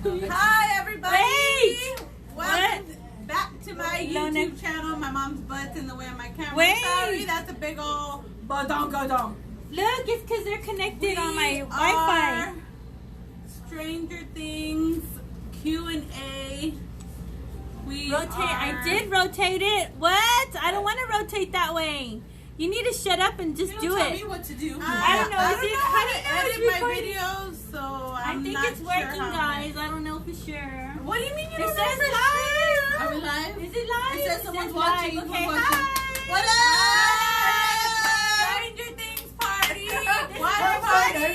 Hi, everybody. Wait. Welcome back to my YouTube channel. My mom's butt's in the way of my camera. Wait. Sorry, that's a big old badongadon. Look, it's because they're connected on my Wi-Fi. Stranger Things Q&A. I did rotate it. What? I don't want to rotate that way. You need to shut up and just do Tell it. me what to do. I don't know. I Is don't it know how cutting to or edit is my recording? videos, so I think not it's sure working, how. guys. I don't know for sure. What do you mean you It don't know says for live. sure? Are we live? Is it live? It says someone's watching. Live. Look Okay, who's watching. hi. What up? Stranger Things party. Watch party.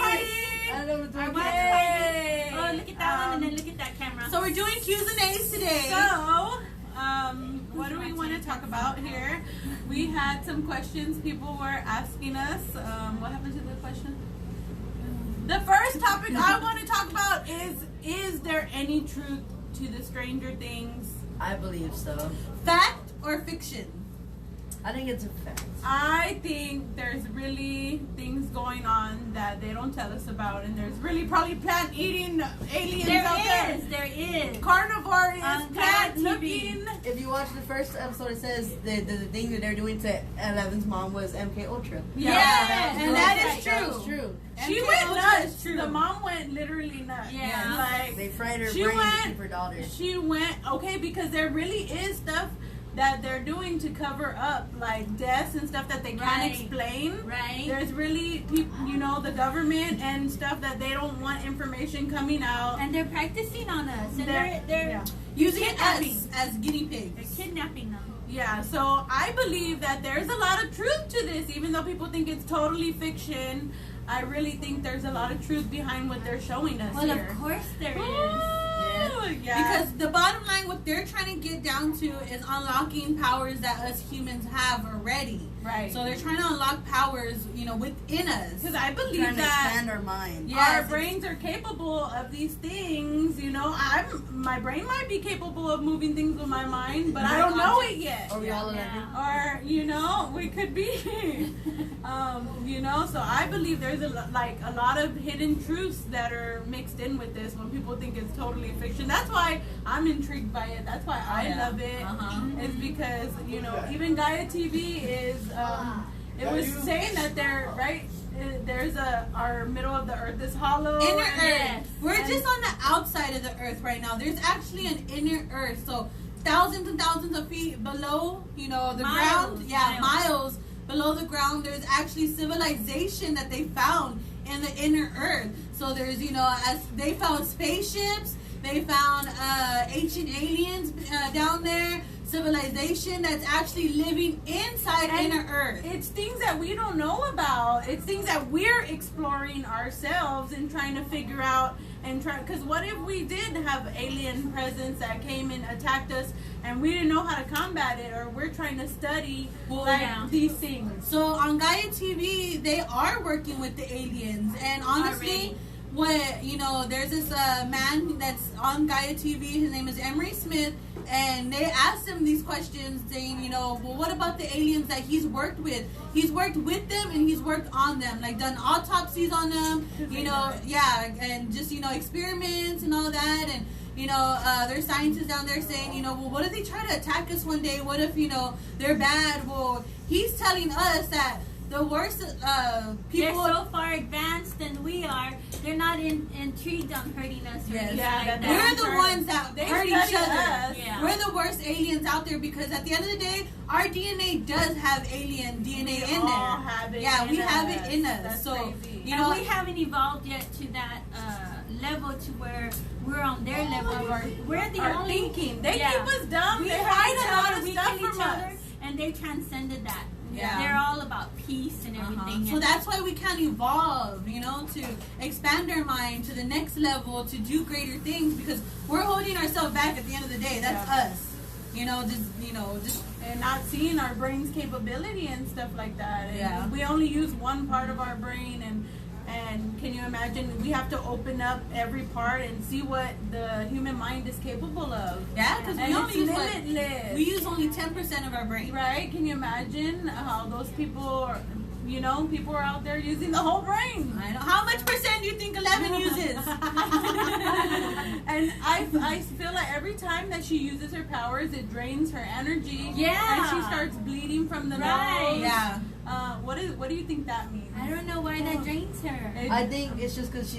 I don't know what to Our do. watch party. Oh, look at that one and then look at that camera. So we're doing Q's and A's today. So, what do we want to talk about here? We had some questions people were asking us. What happened to the question? The first topic I want to talk about is there any truth to the Stranger Things? I believe so. Fact or fiction? I think it's a fact. I think there's really things going on that they don't tell us about, and there's really probably plant-eating aliens out there. There is. Carnivorous, On plant-looking. If you watch the first episode, it says the thing that they're doing to Eleven's mom was MK Ultra. Yeah, and that is That true. was true. She MK went Ultra nuts. is true. The mom went literally nuts. Yeah. Like, They fried her She brain went- to keep her daughter. she went, okay, because there really is stuff that they're doing to cover up, like deaths and stuff that they can't Right. explain. Right. There's really people, the government and stuff that they don't want information coming out. And they're practicing on us. And they're yeah. using kidnapping. us as guinea pigs. They're kidnapping them. Yeah, so I believe that there's a lot of truth to this, even though people think it's totally fiction. I really think there's a lot of truth behind what they're showing us Well, here. of course there is. Ooh, yeah. Because the bottom line, what they're trying to get down to is unlocking powers that us humans have already. Right. So they're trying to unlock powers, within us. Because I believe Trying to that expand our mind. Yes, our it's- brains are capable of these things. My brain might be capable of moving things with my mind, but I don't know it yet. Are we all Yeah. electric? Or we could be. So I believe there's a lot of hidden truths that are mixed in with this when people think it's totally fiction. That's why I'm intrigued by it. That's why I Yeah. love it. Uh-huh. Is because even Gaia TV is it was saying that they're right. There's our middle of the earth is hollow. Inner and Earth. We're and- just on the outside of the Earth right now. There's actually an inner Earth. So thousands and thousands of feet below, the Miles, ground. Yeah, miles. miles below the ground. There's actually civilization that they found in the inner Earth. So there's, as they found spaceships, they found ancient aliens down there. Civilization that's actually living inside And inner Earth. It's things that we don't know about. It's things that we're exploring ourselves and trying to figure out because what if we did have alien presence that came and attacked us and we didn't know how to combat it, or we're trying to study yeah. these things. So on Gaia TV, they are working with the aliens, and honestly, there's this man that's on Gaia TV. His name is Emery Smith, and they asked him these questions, saying, well, what about the aliens that he's worked with? He's worked with them and he's worked on them, like done autopsies on them, and just experiments and all that, and. There's scientists down there saying, well, what if they try to attack us one day? What if, they're bad? Well, he's telling us that the worst people... They're so far advanced than we are. They're not intrigued on hurting us. Or Yes. anything Yeah, like that that. We're the ones that They hurt each study other. us. Yeah. We're the worst aliens out there because at the end of the day, our DNA does have alien DNA We in all there. have it Yeah, in we have us. it in us. That's So, crazy. And we haven't evolved yet to that level to where we're on their level. We're the Our only thinking. They Yeah. keep us dumb. We They hide hide a a lot lot of we stuff kill each from other, us. and they transcended that. Yeah. They're all about peace and everything. So and that's why we can evolve, to expand our mind to the next level, to do greater things, because we're holding ourselves back at the end of the day. That's us. Just And not seeing our brain's capability and stuff like that. And Yeah. we only use one part of our brain, and can you imagine we have to open up every part and see what the human mind is capable of. yeah, because And we only it's use limitless. we use only 10% of our brain. Right? Can you imagine how those people are, people are out there using the whole brain. I know. How much percent do you think 11 uses? And And I feel like every time that she uses her powers, it drains her energy. Yeah. And she starts bleeding from the Right. nose. Yeah. What do you think that means? I don't know why that drains her. I think it's just because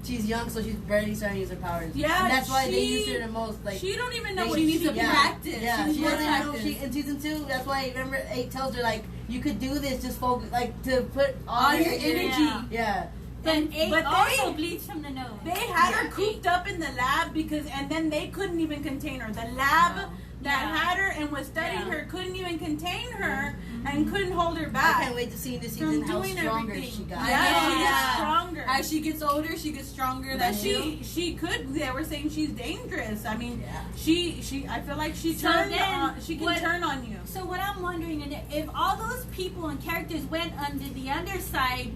she's young, so she's barely starting to use her powers. Yeah, and that's why they use her the most. Like, she don't even know like, what she needs to yeah. practice. Yeah, She she needs doesn't more even know. practice. In season 2, that's why remember 8 tells her like you could do this. Just focus, like to put All your energy. Yeah. And eight but also they- bleeds from the nose. They had her Yeah. cooped up in the lab and then they couldn't even contain her. The lab that Yeah. had her and was studying Yeah. her couldn't even contain her and couldn't hold her I back. can't wait to see in this From season how doing stronger everything. she got. Yeah, Yeah. she gets stronger. As she gets older, she gets stronger. But That's you. she could. They were saying she's dangerous. I mean, Yeah. she. I feel like she So turned then, on. She can what- turn on you. So what I'm wondering is if all those people and characters went under the underside,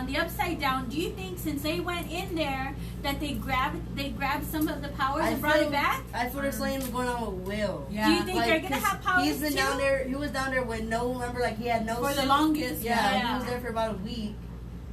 the upside down, do you think since they went in there that they grabbed some of the powers and brought it back? I feel the same was going on with Will. Yeah. Do you think they're gonna 'cause have powers He's been too? down there. He was down there when remember, like he had no For the suit. longest. Yeah, Yeah. he was there for about a week.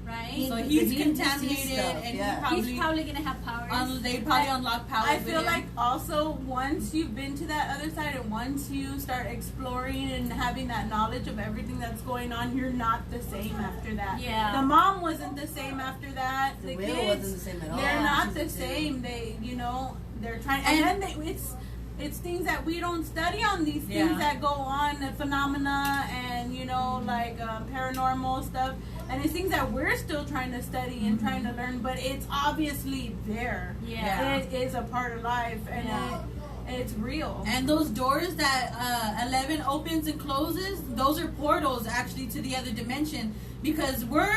Right? So But he's he didn't see contaminated, stuff, and yeah. He's probably gonna have powers. they probably unlock powers. I with feel him. like also once you've been to that other side and once you start exploring and having that knowledge of everything that's going on, you're not the same after that. Yeah. The mom wasn't the same after that. The Will kids wasn't the same at all. they're not the Season two. same. They they're trying and then it's things that we don't study on these things Yeah. that go on, the phenomena and like paranormal stuff, and it's things that we're still trying to study and trying to learn, but it's obviously there. Yeah. It is a part of life, and Yeah. it's real. And those doors that 11 opens and closes, those are portals actually to the other dimension, because we're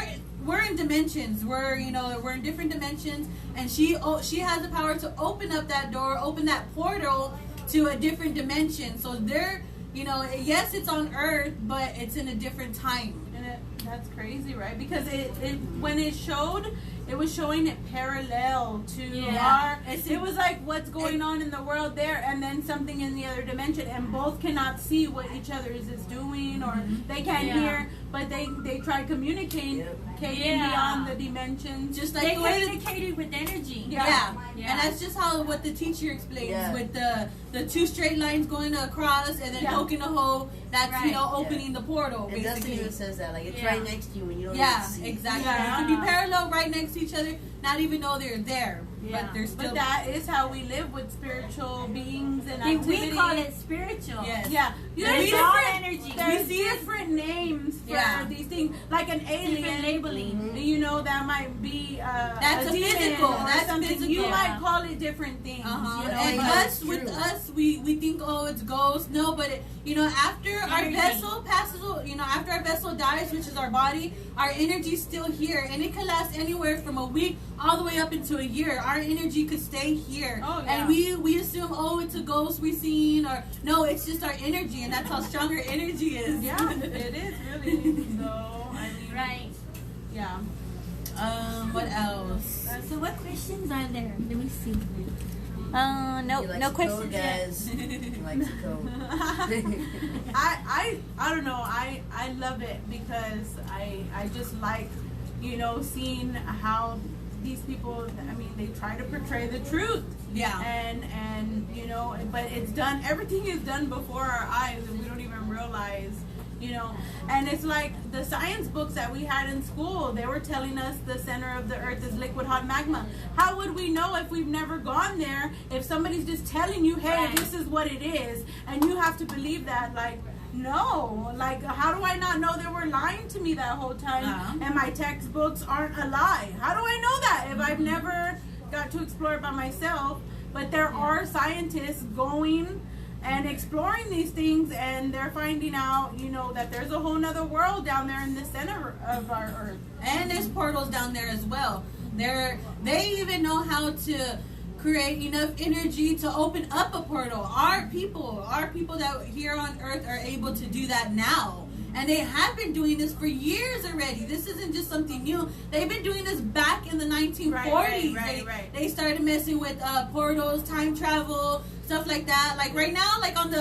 in dimensions. We're in different dimensions, and she has the power to open up that door, open that portal to a different dimension. So they're yes, it's on Earth, but it's in a different time. And that's crazy, right? Because it when it showed, it was showing it parallel to Yeah. it was like what's going on in the world there, and then something in the other dimension, and both cannot see what each other is doing, or they can't Yeah. hear, but they try communicating Yeah. beyond the dimensions. Just like They the way that communicated with energy. Yeah. And that's just what the teacher explains Yeah. with the 2 straight lines going across and then Yeah. poking a hole. That's Right. opening the portal. And Dustin Basically. even says that, like it's Yeah. right next to you and you don't Yeah, even see. exactly. Yeah. It could be parallel, right next to each other, not even know they're there, Yeah. but they're still. But that is how we live with spiritual beings and We activity. call it spiritual. Yes. Yeah, There's there's all different energy. There's We different names for Yeah. these things, like an alien Different labeling. That might be That's a demon physical, or that's something. physical. You Yeah. might call it different things. Uh-huh. Yeah, And yeah, us, it's with true. us, we think, oh, it's ghosts. No, but after our Energy. vessel passes, after our vessel dies, which is our body, our energy's still here, and it can last anywhere from a week all the way up into a year. Our energy could stay here, Oh, yeah. and we assume, oh, it's a ghost we seen, or no, it's just our energy, and that's how strong our energy is. Yeah, it is really. So I mean, Right. yeah. What else? So what questions are there? Let me see. No, He likes no to questions code, yet. guys. He likes to code. I don't know. I love it because I just like seeing how these people. I mean, they try to portray the truth. Yeah. And but it's done. Everything is done before our eyes, and we don't even realize. And it's like the science books that we had in school. They were telling us the center of the earth is liquid hot magma. How would we know if we've never gone there? If somebody's just telling you, hey, Right. this is what it is, and you have to believe that, like, no, like, how do I not know they were lying to me that whole time? Uh-huh. And my textbooks aren't a lie. How do I know that if I've never got to explore it by myself? But there are scientists going and exploring these things, and they're finding out, that there's a whole nother world down there in the center of our earth. And there's portals down there as well. They even know how to create enough energy to open up a portal. Our people that here on Earth are able to do that now. And they have been doing this for years already. This isn't just something new. They've been doing this back in the 1940s. Right. They started messing with portals, time travel, stuff like that. Like right now, like on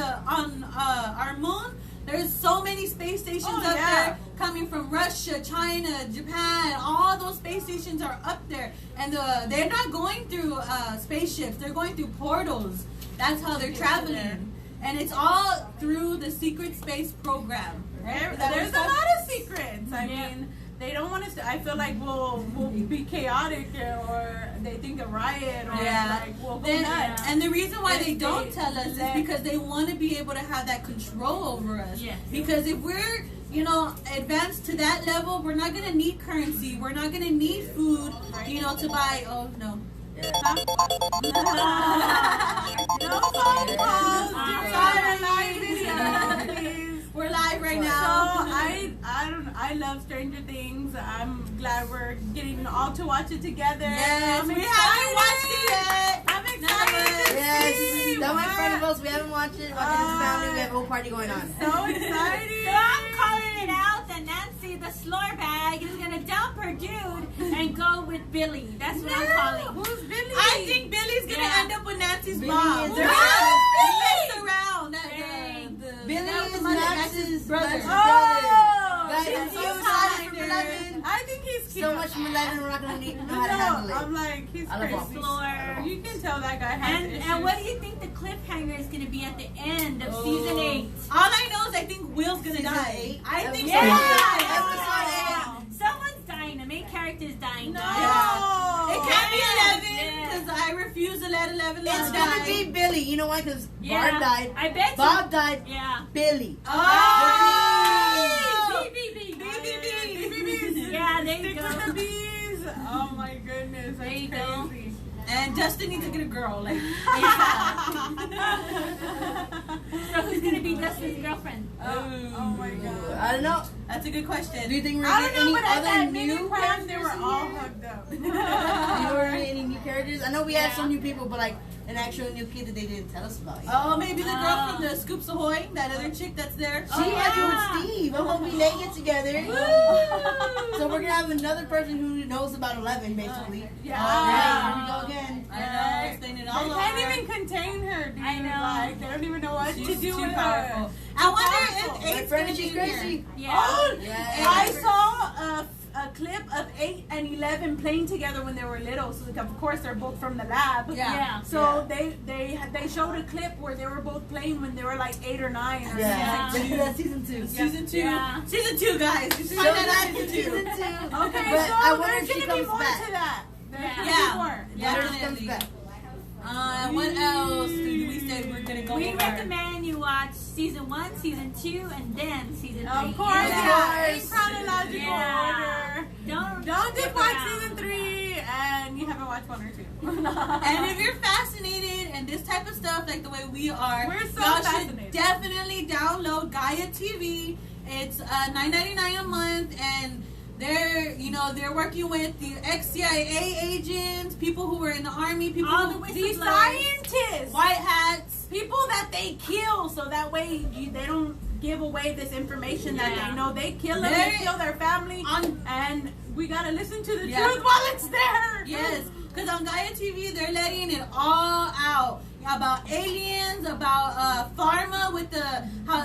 our moon, There's so many space stations Oh, up yeah. there coming from Russia, China, Japan. All those space stations are up there, and they're not going through spaceships. They're going through portals. That's how they're traveling, and it's all through the secret space program. Right? There's a lot of secrets. I mean, they don't want us to. I feel like we'll be chaotic or they think a riot or like we'll go nuts. And the reason why they don't they tell us is because they want to be able to have that control over us. Yes. Because if we're advanced to that level, we're not gonna need currency. We're not gonna need food, to buy. Oh no. No phone calls. Sorry. Live video, please. We're live right So now. I love Stranger Things. I'm glad we're getting all to watch it together. Yes, I'm we excited. haven't watched it yet. I'm excited to Yes, see that might in front of what- us. We haven't watched it. Watching as a family. We have a whole party going on. So excited. So I'm calling it out that Nancy, the slore bag, is gonna dump her dude and go with Billy. That's what I'm calling. Who's Billy? I think Billy's gonna end up with Nancy's Billy mom. is They're around. messed around. Billy that was is Max's brother. Max's Oh, brother. Guys, she's I'm so cute. excited for Eleven. I think he's cute. So much from 11, we're not gonna know how to handle I'm it. like, he's I love crazy. him. Slore. You can tell that guy has issues. And what do you think the cliffhanger is gonna be at the end of season 8? All I know is I think Will's gonna Season die. 8? I think Yeah. Episode Someone's dying. The main character's dying. No. Yeah. It can't be Yeah. 11 because I refuse to let 11 It's die. gonna be Billy. You know why? Because Yeah. Barb died. I bet Bob died. Yeah. Billy. Oh! BBB. Yeah, there you Stick go. with the bees. Oh my goodness. That's There you go. crazy. And Justin needs to get a girl. Like, So who's gonna be Justin's girlfriend? Oh my god. I don't know. that's a good question. Do you think we're I gonna don't know, get but at any that other mini new prime, they characters were in all here? hugged up. Do you know we're gonna get any new characters? I know we had Yeah. some new people, but like an actual new kid that they didn't tell us about yet. Oh, maybe the girl from the Scoops Ahoy, that other chick that's there. She had you yeah. with Steve. I'm hoping they get together. So we're gonna have another person who knows about 11, basically. Yeah. Right, here we go again. I know, explain it all They over. can't even contain her, dude. I know. Like, they don't even know what She's to do too with powerful. her. I wonder Powerful. if My Eight's friend, gonna she's be here. crazy. Yeah. Oh, Yeah. I saw a clip of 8 and 11 playing together when they were little. So, like, of course, they're both from the lab. Yeah. So they showed a clip where they were both playing when they were like 8 or 9. Or Yeah. something. That's season 2. Season 2. Yeah. Season 2, guys. You should So find that out that's in season 2. Okay, But so I wonder there's if she gonna be comes more back. to that. There's Yeah. gonna Yeah. be more. Yeah. Wonder if she comes back. What else did we say we're gonna go We over? recommend you watch season 1, season 2, and then season 3. Of course, Yeah. yeah. In chronological Yeah. order. Don't Don't just skip watch around. season 3 and you haven't watched 1 or 2. And if you're fascinated and this type of stuff, like the way we are, We're so y'all should fascinated. definitely download Gaia TV. It's $9.99 a month, and they're working with the ex-CIA agents, people who were in the army, people All who the These whistleblowers. scientists, white hats. people that they kill, so that way they don't give away this information that Yeah. they know. They kill them, They're they kill their family, on- and we gotta listen to the Yeah. truth while it's there. Yes, because on Gaia TV they're letting it all out about aliens, about pharma with the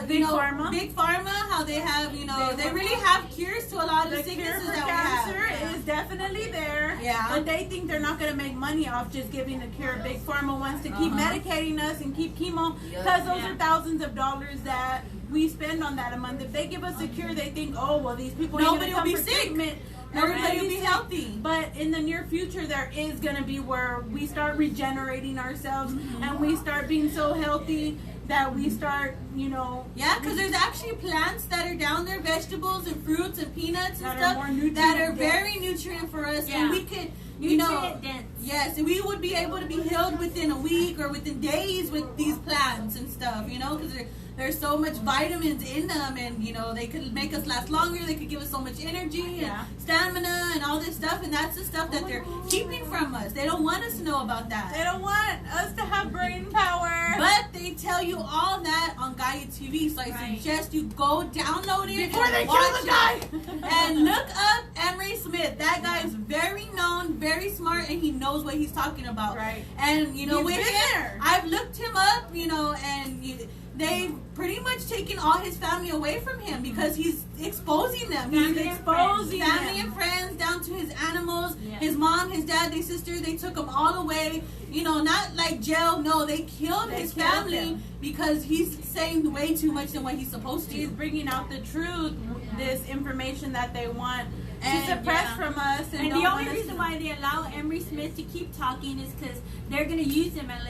Big Pharma. big pharma, how they have They they really have cures to a lot of The cure sicknesses for that cancer we have. is definitely there. Yeah. But they think they're not going to make money off just giving the cure. Big Pharma wants to keep medicating us and keep chemo because those Yeah. are thousands of dollars that we spend on that a month. If they give us a cure, they think, oh, well, these people ain't Nobody gonna will come be for sick. treatment. Everybody will be sick. healthy. But in the near future, there is going to be where we start regenerating ourselves and we start being so healthy that we start, Yeah, because there's actually plants that are down there, vegetables and fruits and peanuts and That are stuff more nutrient that are dense. very nutrient for us, Yeah. and we could, Nutrient dense. yes, and we would be able to be healed within a week or within days with these plants and stuff, because there's so much vitamins in them, and they could make us last longer. They could give us so much energy Yeah. and stamina and all this stuff, and that's the stuff that they're keeping from us. They don't want us to know about that. They don't want us to have brain power. But they tell you all that on Gaia TV, so I Right. suggest you go download it Before and they watch kill the guy. it. And look up Emery Smith. That guy is very known, very smart, and he knows what he's talking about. Right. And He's with been him, there. I've looked him up, and they've pretty much taken all his family away from him because he's exposing them. He's Family and exposing friends. family and friends down to his animals. Yeah. His mom, his dad, their sister, they took them all away. You know, not like jail. No, they killed his killed family him. because he's saying way too much than what he's supposed to. He's bringing out the truth, this information that they want to And, suppress yeah. from us. And don't the want only us reason to- why they allow Emery Smith to keep talking is because they're going to use him at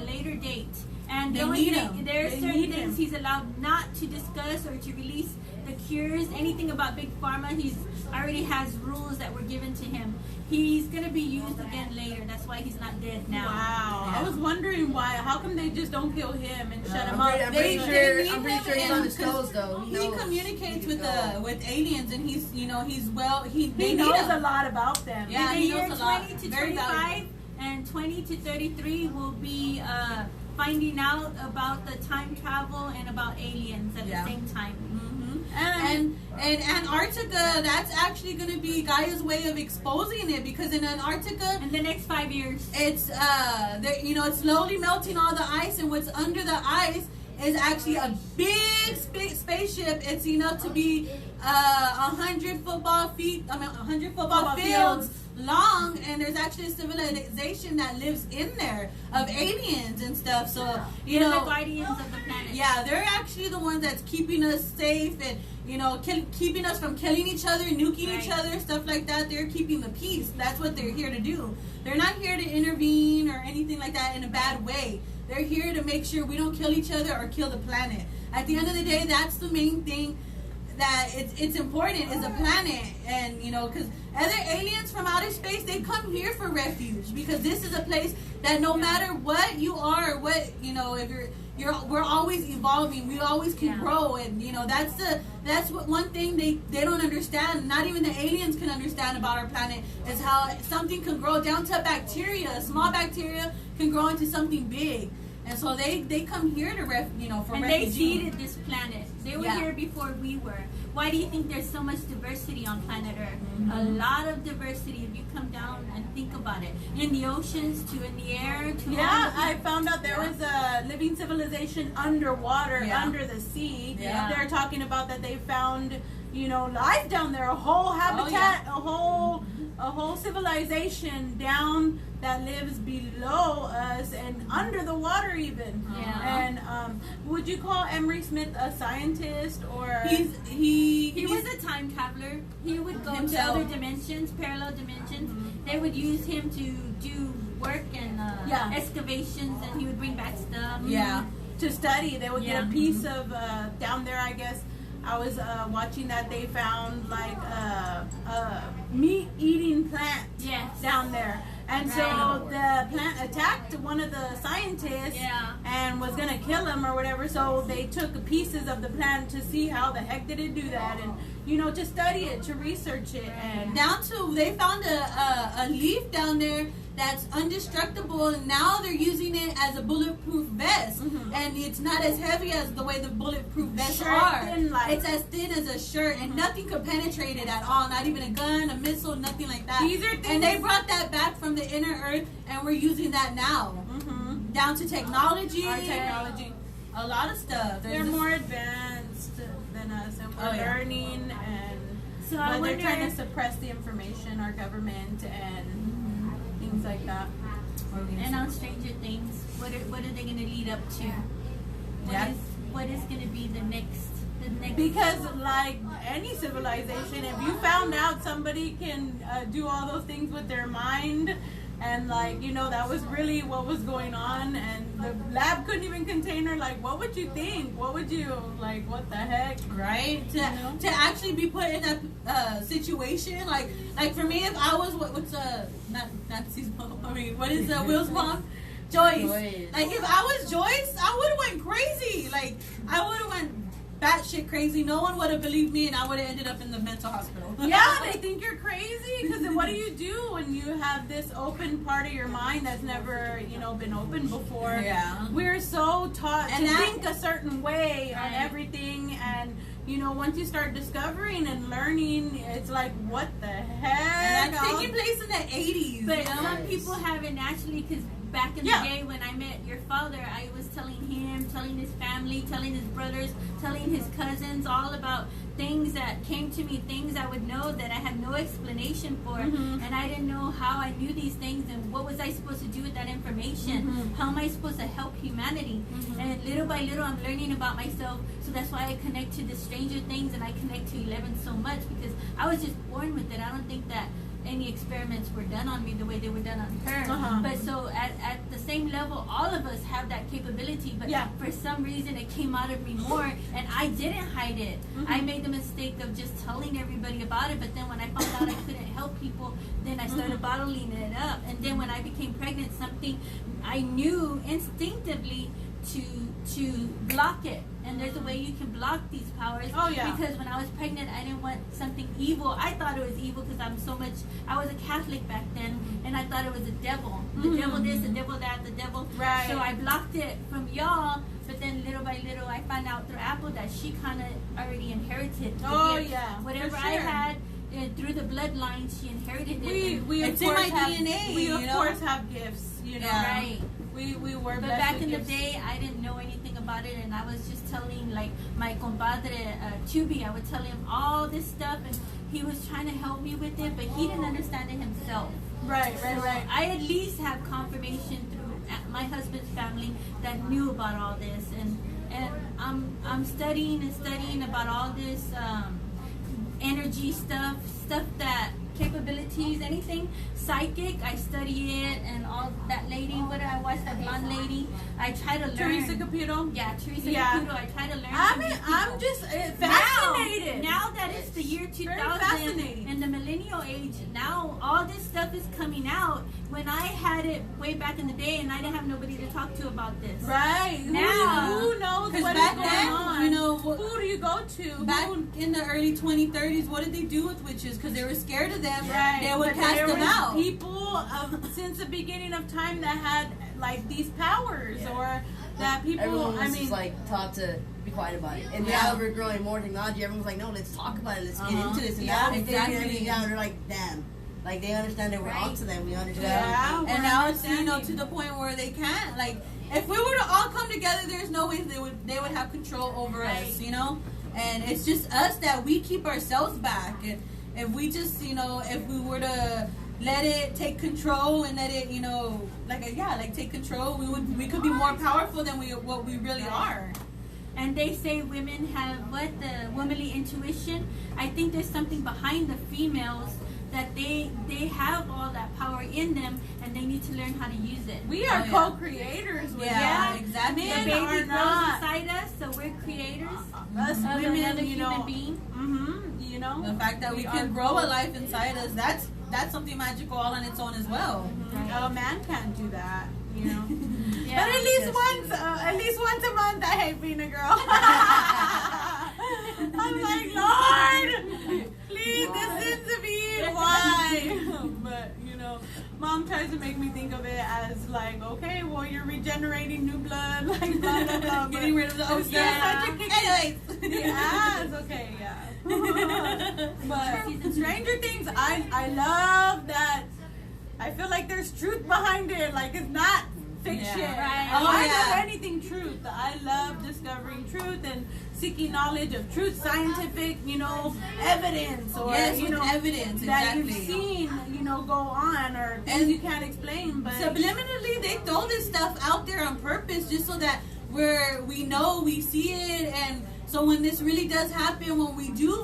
a later date. And They the only need thing, him. there are They certain need things him. he's allowed not to discuss or to release the cures, anything about Big Pharma. He's already has rules that were given to him. He's going to be used again later. That's why he's not dead now. Wow. Yeah. I was wondering why. How come they just don't kill him and shut him up? I'm pretty They sure need I'm pretty him sure he's in on his because toes though. He knows. communicates He with knows. with aliens, and he's He they knows need him. a lot about them. Yeah, In he the year knows a lot. 20 to Very 25 valuable. and 20 to 33 will be finding out about the time travel and about aliens at Yeah. the same time. And Antarctica, that's actually going to be Gaia's way of exposing it, because in Antarctica, In the next 5 years. it's it's slowly melting all the ice, and what's under the ice is actually a big spaceship. It's enough to be 100 football Football fields fields. long, and there's actually a civilization that lives in there of aliens and stuff. So you They're know, the guardians of the planet. yeah, they're actually the ones that's keeping us safe and, you know, keeping us from killing each other, nuking each Right. other, stuff like that. They're keeping the peace. That's what they're here to do. They're not here to intervene or anything like that in a bad way. They're here to make sure we don't kill each other or kill the planet. At the end of the day, that's the main thing that it's important, is the planet. And, you know, because other aliens from outer space, they come here for refuge, because this is a place that no matter what you are, what, you know, if we're always evolving. We always can Yeah. grow, and you know that's what one thing they don't understand. Not even the aliens can understand about our planet, is how something can grow down to a bacteria. A small bacteria can grow into something big, and so they come here to for And they refugee. seeded this planet. They were Yeah. here before we were. Why do you think there's so much diversity on planet Earth? Mm-hmm. A lot of diversity if you come down and think about it. In the oceans, to in the air, to Yeah, all I found out there was a living civilization underwater, Yeah. under the sea. Yeah. They're talking about that they found, you know, life down there, a whole habitat, a whole civilization down that lives below us and under the water even. Yeah. And would you call Emery Smith a scientist, or He was a time traveler. He would go Himself. to other dimensions, parallel dimensions. They would use him to do work and Yeah. excavations, and he would bring back stuff. Yeah. to study? They would get Yeah. a piece of down there, I guess. I was watching that they found like a meat-eating plant Yes. down there, and so Right. the plant attacked one of the scientists Yeah. and was gonna kill him or whatever. So they took pieces of the plant to see how the heck did it do that, and you know, to study it, to research it, and Down to they found a leaf down there that's indestructible, and now they're using it as a bulletproof vest, Mhm. and it's not as heavy as the way the bulletproof vests Shirt, are. thin like. It's as thin as a shirt, and nothing could penetrate it at all. Not even a gun, a missile, nothing like that. These are things- and they brought that back from the inner earth, and we're using that now. Mhm. Down to technology, Our technology. a lot of stuff. They're There's more advanced than us, and we're Oh, yeah. learning, and So I but they're wonder. trying to suppress the information, our government, and things like that. And on Stranger Things, what are they going to lead up to? Yeah. What is going to be the next? Because like any civilization, if you found out somebody can do all those things with their mind, and like, you know, that was really what was going on, and the lab couldn't even contain her, like, what would you think? What would you, like, what the heck? Right, to, know? to actually be put in that situation, like for me, if I was what's not seasonal, I mean, what is Will's mom, Joyce. Joyce. Like if I was Joyce, I would have went crazy. Like I would have went batshit crazy. No one would have believed me, and I would have ended up in the mental hospital. Yeah, they think you're crazy, because then what do you do when you have this open part of your mind that's never, you know, been open before? Yeah. We're so taught And to that- think a certain way on Right. everything, and once you start discovering and learning, it's like, what the heck? And that's taking place in the 80s. But you know? some people have it naturally because back in the day when I met your father, I was telling him, telling his family, telling his brothers, telling his cousins all about things that came to me, things I would know that I had no explanation for, and I didn't know how I knew these things and what was I supposed to do with that information. How am I supposed to help humanity? And little by little I'm learning about myself, so that's why I connect to the Stranger Things and I connect to 11 so much, because I was just born with it. I don't think that any experiments were done on me the way they were done on her. But so at the same level, all of us have that capability, but for some reason it came out of me more, and I didn't hide it. I made the mistake of just telling everybody about it, but then when I found out I couldn't help people, then I started bottling it up. And then when I became pregnant, something I knew instinctively to block it. And there's a way you can block these powers. Because when I was pregnant, I didn't want something evil. I thought it was evil because I was a Catholic back then, and I thought it was a devil. The devil this, the devil that, the devil. Right. So I blocked it from y'all, but then little by little, I found out through Apple that she kind of already inherited the gift. Whatever I had through the bloodline, she inherited it. We it's of in course my have, DNA. We of course have gifts. Right. We were. But back in the day, I didn't know anything about it, and I was just telling like my compadre Tubi. I would tell him all this stuff, and he was trying to help me with it, but he didn't understand it himself. Right. I at least have confirmation through my husband's family that knew about all this, and I'm studying about all this energy stuff that capabilities, anything psychic, I study it, and all that lady, what did I watch, that blonde lady, I try to learn. Teresa Caputo. Yeah, Teresa Caputo, I try to learn. I mean, I'm just fascinated. Now that it's the year 2000 and the millennial age, now all this stuff is coming out. When I had it way back in the day, and I didn't have nobody to talk to about this. Right. Now, who knows what back is going then, on? who do you go to? Back in the early 2030s, what did they do with witches? Because they were scared of them. Right. They would cast there them was out. People since the beginning of time that had like these powers, or that people. Everyone was just like taught to be quiet about it. And now we're growing more technology. Everyone's like, no, let's talk about it. Let's get into this. And now they're getting down. They're like, damn. Like they understand that we're onto them. We understand. Yeah, and now it's to the point where they can't. Like if we were to all come together, there's no way they would have control over us. And it's just us that we keep ourselves back. And if we just if we were to let it take control and let it take control, we could be more powerful than what we really are. And they say women have the womanly intuition. I think there's something behind the females that they have all that power in them, and they need to learn how to use it. We are co-creators with exactly. The baby grows inside us, so we're creators. Us of women, another human being. The fact that we can grow a life inside us, that's something magical all on its own as well. A man can't do that, Yeah. But at least once a month, I hate being a girl. I'm like, Lord, please, this seems to be why. But Mom tries to make me think of it as like, okay, well, you're regenerating new blood, like blah blah blah. Getting rid of the old stuff. Anyways, okay, But Stranger Things, I love that. I feel like there's truth behind it. Like it's not fiction. Right. I love anything truth. I love discovering truth and seeking knowledge of truth, scientific, evidence, or evidence that exactly. you've seen, go on, or things you can't explain. But subliminally, they throw this stuff out there on purpose, just so that we see it, and so when this really does happen, when we do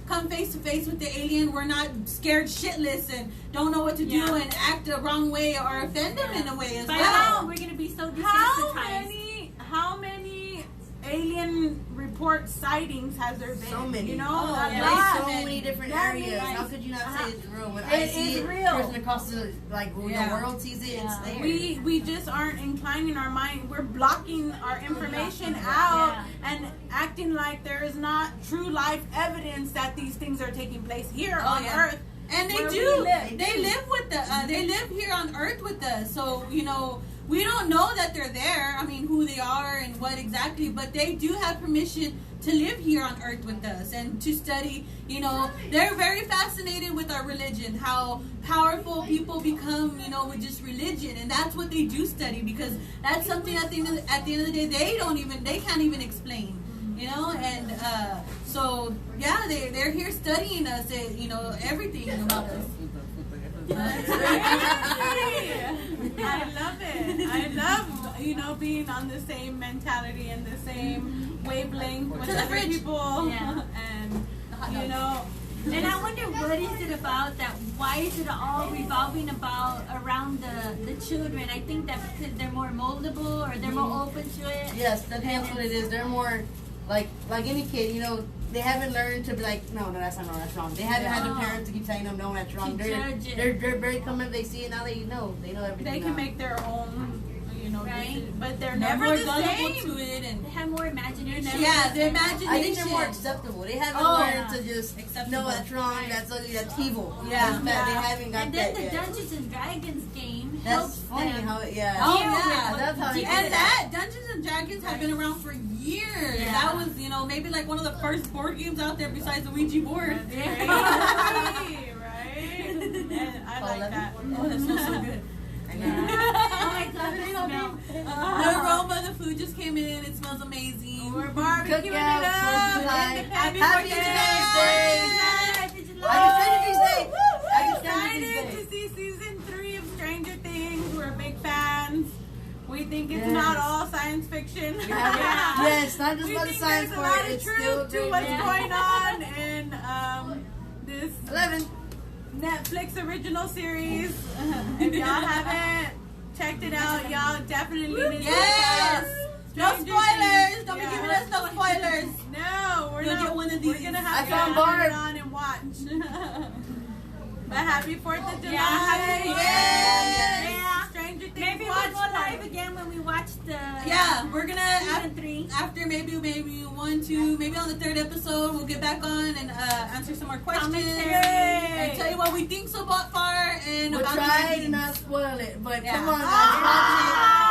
come face to face with the alien, we're not scared shitless and don't know what to do and act the wrong way or offend them in a way as well. We're gonna be so desensitized. How many alien report sightings has there been? So many. So many different areas. How could you not say it's real? When I see it, real. Person across the world sees it, it's there. We just aren't inclining our mind. We're blocking our information out and acting like there is not true life evidence that these things are taking place here on Earth. And they do. They live with They live here on Earth with us. So we don't know that they're there. I mean, who they are and what exactly, but they do have permission to live here on Earth with us and to study. You know, they're very fascinated with our religion, how powerful people become, you know, with just religion, and that's what they do study, because that's something at the end of the day they can't even explain. You know, and so yeah, they're here studying us, you know, everything about us. I love it. I love, you know, being on the same mentality and the same wavelength with other people. Yeah. And, you know. And I wonder, what is it about that? Why is it all revolving around the children? I think that because they're more moldable, or they're more open to it. Yes, that's what it is. They're more like any kid, you know. They haven't learned to be like, no, that's not wrong, that's wrong. They haven't had their parents to keep telling them, no, that's wrong. They're very common. They see it now. They know everything. They can make their own, you know, right? But they're Never never the gullible same. to it, and They have more imagination. yeah, the imagination. I think they're more acceptable. They haven't learned to just Acceptable. no, that's wrong, that's ugly, that's evil. Yeah. That's bad. They haven't got And that then the yet. Dungeons and Dragons game That's helps funny them. how yeah. Oh, deal yeah. with That's how they deal did And it. that Dungeons and Dragons have been around for years. Yeah. That was, you know, maybe like one of the first board games out there besides the Ouija board. Right, right. And I like that. Oh, that smells so good. Oh my god, the smell. The aroma, the food just came in. It smells amazing. We're barbecuing it Cookout, up. 4th of July. Happy Happy birthday. Independence Day. I'm Happy Stranger excited Things to Day. see season 3 of Stranger Things. We're big fans. We think it's Yes. not all science fiction. Yes, not just We about the think science there's a part. lot of It's still truth to great. what's Yeah. going on in this 11. Netflix original series. If y'all haven't checked it out, y'all definitely need to check Yes. out. No Stranger spoilers. Things. Don't be Yeah. giving us no spoilers. No, we're You'll not. get one of We're these. gonna I have to found turn Barb. it on and watch. But happy 4th of July! happy Yes. Yeah. Stranger Things Maybe we'll watch go live party. again when we watch the Yeah, we're gonna season 3. after maybe 1, 2, maybe on the 3rd episode, we'll get back on and answer some more questions Commentary. and tell you what we think so far and We'll about try the to not spoil it, but Yeah. come on, guys, watch it.